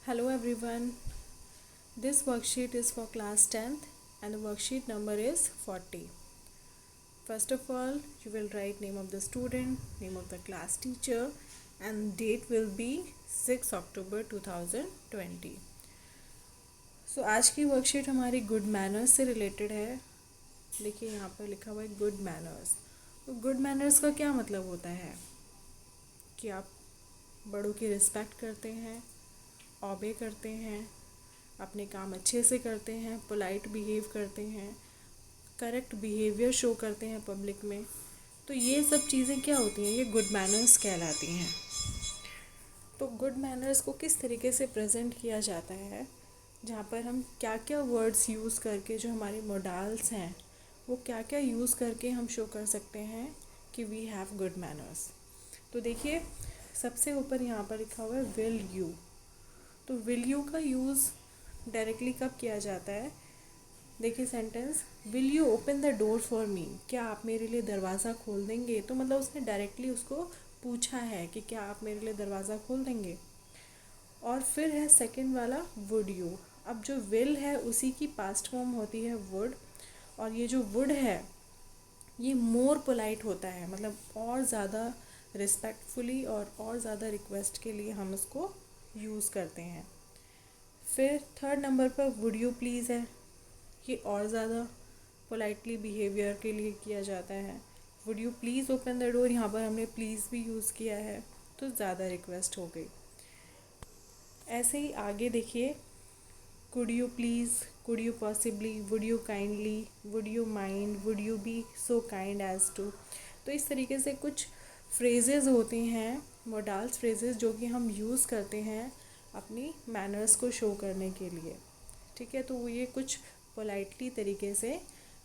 Hello everyone. This worksheet is for class 10th and the worksheet number is 40. First of all, you will write name of the student, name of the class teacher and date will be 6 October 2020. So आज की worksheet हमारी good manners से related है. देखिए यहाँ पर लिखा हुआ है गुड मैनर्स. तो गुड मैनर्स का क्या मतलब होता है कि आप बड़ों की रिस्पेक्ट करते हैं, ऑबे करते हैं, अपने काम अच्छे से करते हैं, पोलाइट बिहेव करते हैं, करेक्ट बिहेवियर शो करते हैं पब्लिक में. तो ये सब चीज़ें क्या होती हैं, ये गुड मैनर्स कहलाती हैं. तो गुड मैनर्स को किस तरीके से प्रेजेंट किया जाता है, जहाँ पर हम क्या क्या वर्ड्स यूज़ करके, जो हमारे मोडाल्स हैं वो क्या क्या यूज़ करके हम शो कर सकते हैं कि वी हैव गुड मैनर्स. तो देखिए सबसे ऊपर यहाँ पर लिखा हुआ है विल यू. तो विल यू का यूज़ डायरेक्टली कब किया जाता है. देखिए sentence, will you open the door for me, क्या आप मेरे लिए दरवाज़ा खोल देंगे. तो मतलब उसने डायरेक्टली उसको पूछा है कि क्या आप मेरे लिए दरवाज़ा खोल देंगे. और फिर है सेकंड वाला वुड यू. अब जो विल है उसी की पास्ट फॉर्म होती है वुड, और ये जो वुड है ये मोर पोलाइट होता है, मतलब और ज़्यादा रिस्पेक्टफुली और ज़्यादा रिक्वेस्ट के लिए हम उसको यूज़ करते हैं. फिर थर्ड नंबर पर वुड यू प्लीज़ है, ये और ज़्यादा पोलाइटली बिहेवियर के लिए किया जाता है. Would you please open the door, यहाँ पर हमने प्लीज़ भी यूज़ किया है तो ज़्यादा रिक्वेस्ट हो गई. ऐसे ही आगे देखिए, could you please, could you possibly, would you kindly, would you mind, would you be so kind as to. तो इस तरीके से कुछ फ्रेजेस होते हैं, मोडाल्स फ्रेजेस, जो कि हम यूज़ करते हैं अपनी मैनर्स को शो करने के लिए. ठीक है, तो ये कुछ पोलाइटली तरीके से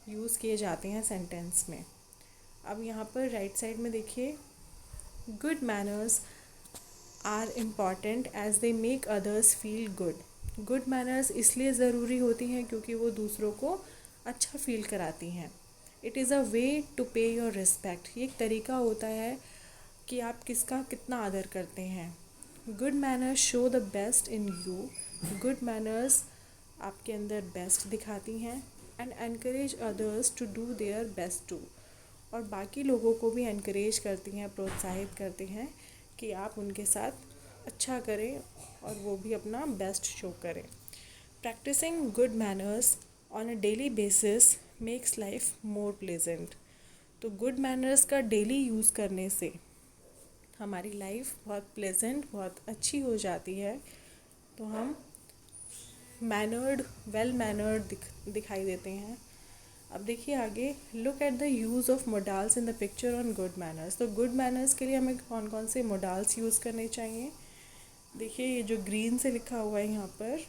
यूज़ किए जाते हैं सेंटेंस में. अब यहाँ पर राइट साइड में देखिए, good manners are important as they make others feel good. Good manners इसलिए ज़रूरी होती हैं क्योंकि वो दूसरों को अच्छा फील कराती हैं. It is a way to pay your respect, ये एक तरीका होता है कि आप किसका कितना आदर करते हैं. Good manners show the best in you. Good manners आपके अंदर बेस्ट दिखाती हैं and encourage others to do their best too. और बाकी लोगों को भी एनकरेज करती हैं, प्रोत्साहित करती हैं कि आप उनके साथ अच्छा करें और वो भी अपना बेस्ट शो करें. Practising good manners on a daily basis makes life more pleasant. तो गुड मैनर्स का डेली यूज़ करने से हमारी लाइफ बहुत प्लेजेंट, बहुत अच्छी हो जाती है. तो हम मैनर्ड, वेल मैनर्ड दिखाई देते हैं. अब देखिए आगे, look at the use of modals in the picture on good manners. तो गुड मैनर्स के लिए हमें कौन कौन से मोडाल्स यूज़ करने चाहिए. देखिए ये जो ग्रीन से लिखा हुआ है यहाँ पर,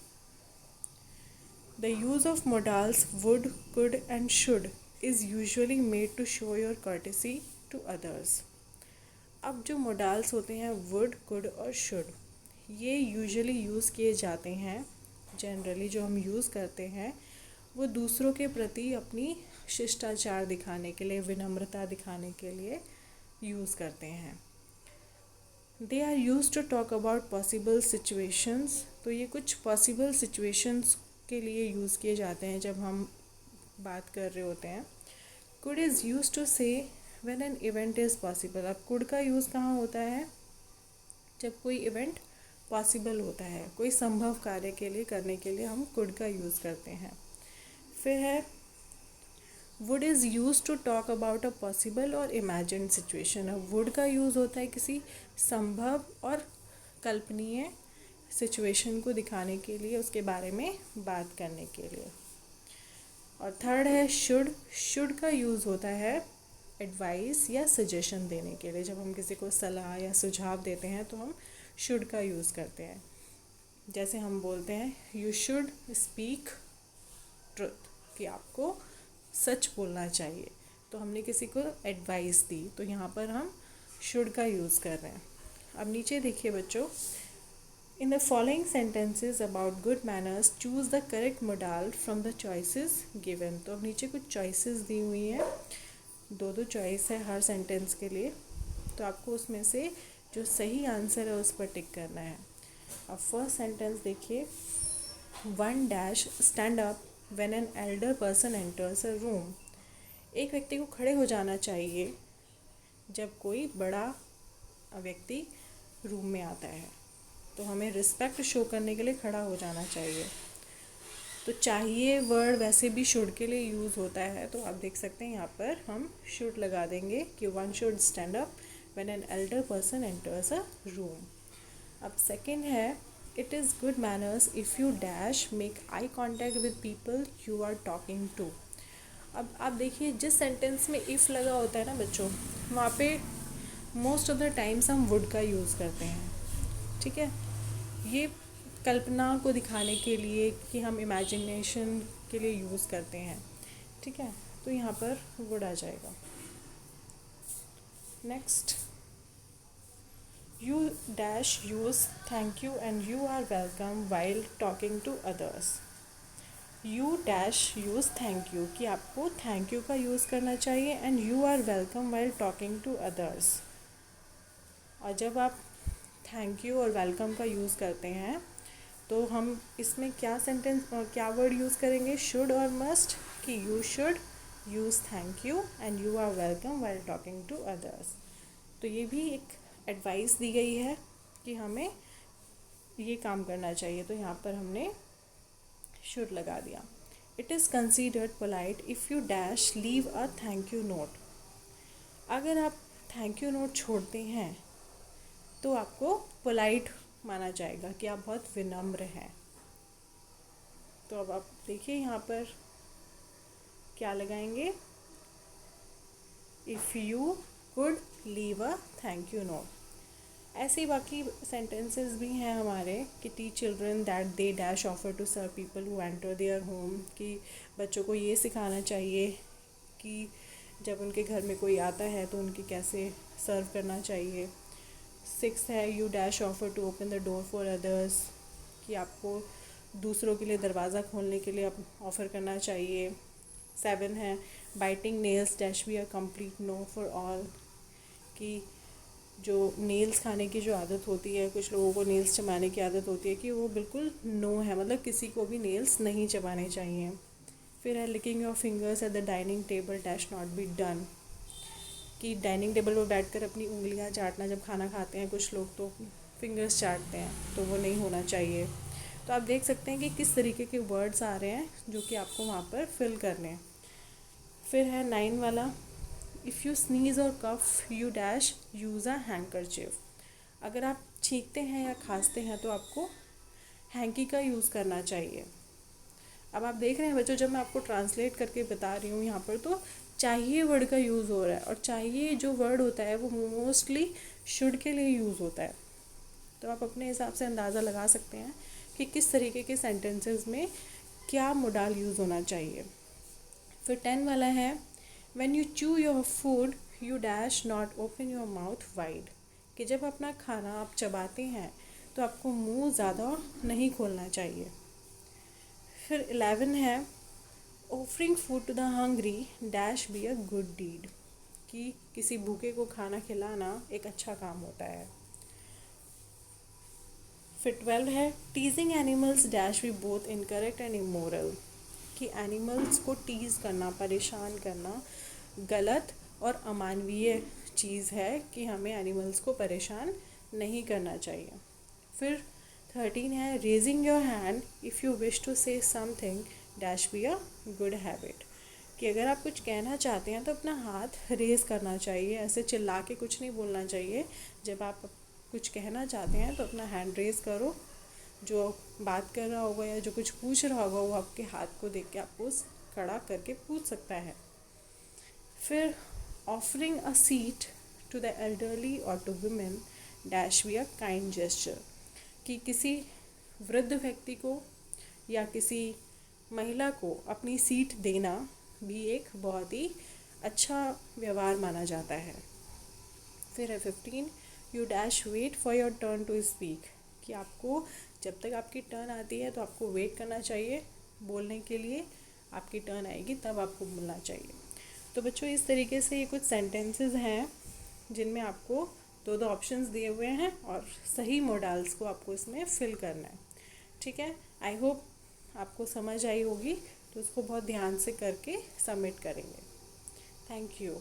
the use of modals would, could and should is usually made to show your courtesy to others. अब जो मोडाल्स होते हैं वुड, कुड और शुड, ये यूजुअली यूज़ किए जाते हैं, जनरली जो हम यूज़ करते हैं वो दूसरों के प्रति अपनी शिष्टाचार दिखाने के लिए, विनम्रता दिखाने के लिए यूज़ करते हैं. They are use to talk about possible situations. तो ये कुछ पॉसिबल सिचुएशंस के लिए यूज़ किए जाते हैं जब हम बात कर रहे होते हैं. कुड इज़ यूज टू से when an event is possible. अब कुड का यूज़ कहाँ होता है, जब कोई इवेंट पॉसिबल होता है, कोई संभव कार्य के लिए करने के लिए हम कुड का यूज़ करते हैं. फिर है would is use to talk about a possible or imagined situation. अब वुड का यूज़ होता है किसी संभव और कल्पनीय सिचुएशन को दिखाने के लिए, उसके बारे में बात करने के लिए. और थर्ड है शुड. शुड का यूज़ होता है एडवाइस या सजेशन देने के लिए. जब हम किसी को सलाह या सुझाव देते हैं तो हम शुड का यूज़ करते हैं. जैसे हम बोलते हैं यू शुड स्पीक ट्रुथ, कि आपको सच बोलना चाहिए. तो हमने किसी को एडवाइस दी, तो यहाँ पर हम शुड का यूज़ कर रहे हैं. अब नीचे देखिए बच्चों, in the following sentences about good manners choose the correct modal from the choices given. तो अब नीचे कुछ चॉइसेस दी हुई हैं, दो चॉइस है हर सेंटेंस के लिए. तो आपको उसमें से जो सही आंसर है उस पर टिक करना है. अब फर्स्ट सेंटेंस देखिए, one dash stand up when an elder person enters a room. एक व्यक्ति को खड़े हो जाना चाहिए जब कोई बड़ा व्यक्ति रूम में आता है, तो हमें रिस्पेक्ट शो करने के लिए खड़ा हो जाना चाहिए। तो चाहिए वर्ड वैसे भी शुड के लिए यूज़ होता है, तो आप देख सकते हैं यहाँ पर हम शुड लगा देंगे कि one should stand up when an elder person enters a room. अब सेकंड है, it is good manners if you dash make eye contact with people you are talking to. अब आप देखिए, जिस सेंटेंस में इफ़ लगा होता है ना बच्चों, वहाँ पे मोस्ट ऑफ द टाइम्स हम वुड का यूज़ करते हैं, ठीक है। ये कल्पना को दिखाने के लिए कि हम इमेजिनेशन के लिए यूज़ करते हैं, ठीक है। तो यहाँ पर वुड आ जाएगा। Next, you dash use thank you and you are welcome while talking to others. You dash use thank you, कि आपको थैंक यू का यूज़ करना चाहिए, and you are welcome while talking to others. और जब आप थैंक यू और welcome का यूज़ करते हैं तो हम इसमें क्या सेंटेंस क्या वर्ड यूज़ करेंगे, शुड और मस्ट, कि you should use thank you and you are welcome while talking to others. तो ये भी एक एडवाइस दी गई है कि हमें ये काम करना चाहिए, तो यहाँ पर हमने शुड लगा दिया। It is considered polite if you dash leave a thank you note. अगर आप थैंक यू नोट छोड़ते हैं तो आपको पोलाइट माना जाएगा कि आप बहुत विनम्र हैं। तो अब आप देखिए यहाँ पर क्या लगाएंगे, if you could leave a thank you note. ऐसे बाकी सेंटेंसेस भी हैं हमारे कि teach children that they dash offer to serve people who enter their home, कि बच्चों को ये सिखाना चाहिए कि जब उनके घर में कोई आता है तो उनकी कैसे सर्व करना चाहिए। 6 है, you dash offer to open the door for others, कि आपको दूसरों के लिए दरवाज़ा खोलने के लिए आप ऑफ़र करना चाहिए। 7 है, biting nails dash B a complete no for all, कि जो नेल्स खाने की जो आदत होती है, कुछ लोगों को नेल्स चबाने की आदत होती है, कि वो बिल्कुल नो है, मतलब किसी को भी नेल्स नहीं चबाने चाहिए। फिर है, licking your fingers at the dining table dash not be done, कि डाइनिंग टेबल पर बैठकर अपनी उंगलियां चाटना, जब खाना खाते हैं कुछ लोग तो फिंगर्स चाटते हैं, तो वो नहीं होना चाहिए। तो आप देख सकते हैं कि किस तरीके के वर्ड्स आ रहे हैं जो कि आपको वहाँ पर फिल करने हैं। फिर है 9 वाला, इफ़ यू स्नीज और कफ यू डैश यूज़ अ हैंकरचिफ। अगर आप छींकते हैं या खांसते हैं तो आपको हैंकी का यूज़ करना चाहिए। अब आप देख रहे हैं बच्चों, जब मैं आपको ट्रांसलेट करके बता रही हूँ यहाँ पर, तो चाहिए वर्ड का यूज़ हो रहा है, और चाहिए जो वर्ड होता है वो मोस्टली शुड के लिए यूज़ होता है। तो आप अपने हिसाब से अंदाज़ा लगा सकते हैं कि किस तरीके के सेंटेंसेस में क्या मोडाल यूज़ होना चाहिए। फिर 10 वाला है, when you chew your food you dash not open your mouth wide, कि जब अपना खाना आप चबाते हैं तो आपको मुंह ज़्यादा नहीं खोलना चाहिए। फिर 11 है, offering food to the hungry dash B a good deed, कि किसी भूखे को खाना खिलाना एक अच्छा काम होता है। फिर 12 है, teasing animals dash be both incorrect and immoral, कि एनिमल्स को टीज़ करना, परेशान करना गलत और अमानवीय चीज़ है, कि हमें एनिमल्स को परेशान नहीं करना चाहिए। फिर 13 है, raising your hand if you wish to say something dash B a good habit, कि अगर आप कुछ कहना चाहते हैं तो अपना हाथ रेज करना चाहिए, ऐसे चिल्ला के कुछ नहीं बोलना चाहिए। जब आप कुछ कहना चाहते हैं तो अपना हैंड रेज करो, जो बात कर रहा होगा या जो कुछ पूछ रहा होगा वो आपके हाथ को देख के आपको खड़ा करके पूछ सकता है। फिर offering a seat to the elderly और to women dash B a kind gesture, कि किसी वृद्ध व्यक्ति को या किसी महिला को अपनी सीट देना भी एक बहुत ही अच्छा व्यवहार माना जाता है। फिर है 15, you dash wait for your turn to speak, कि आपको जब तक आपकी टर्न आती है तो आपको वेट करना चाहिए बोलने के लिए, आपकी टर्न आएगी तब आपको बोलना चाहिए। तो बच्चों, इस तरीके से ये कुछ सेंटेंसेस हैं जिनमें आपको दो दो ऑप्शंस दिए हुए हैं और सही मोडाल्स को आपको इसमें फिल करना है। ठीक है, आई होप आपको समझ आई होगी, तो उसको बहुत ध्यान से करके सबमिट करेंगे। Thank you.